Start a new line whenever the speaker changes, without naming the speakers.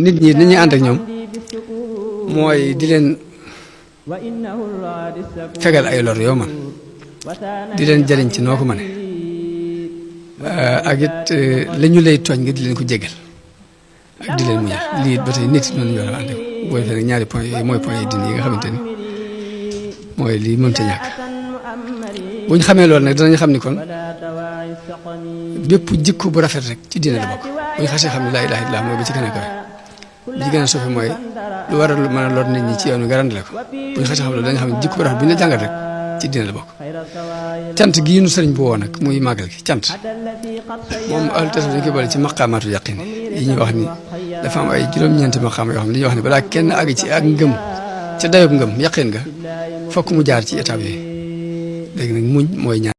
nit ñi ni ñuy ànd ak ñoom mooy di leen fegal ay lor yoo man di leen jëriñ ci noo ko mëne ak it la ñu lay tooñ nga di leen ko jégal ak di leen muñal lii it ba tey nit noonu ñu war a ànd ak boo defee nag ñaari point yooyu mooy point yi dina yi nga xamante ni mooy lii mënta ñàkk bu ñu xamee loolu nag danañ xam ni kon bépp jikko bu rafet rek ci diine la bokk bu ñu xasee xam ne laa ilaaha illallaah mooy ba ci gën a kawe li ci gën a suufe mooy lu war a mën a lor nit ñi ci yoon wi garandi la ko bu ñu xasee xam loolu dañu xam ne jikko bu rafet bu ñu la jàngal rek ci diine la bokk cant gii nu sëriñ bu woo nag muy màggal gi cant moom ahlu tasawuf dañu koy boole ci maqaamaatu yaqin yi ñuy wax ni dafa am ay juróom-ñeenti maqaama yoo xam ne li ñuy wax ni balaa kenn àgg ci ak ngëm ca dayob ngëm yaqin nga fokk mu jaar ci étape yooyu léegi nag muñ mooy ñaan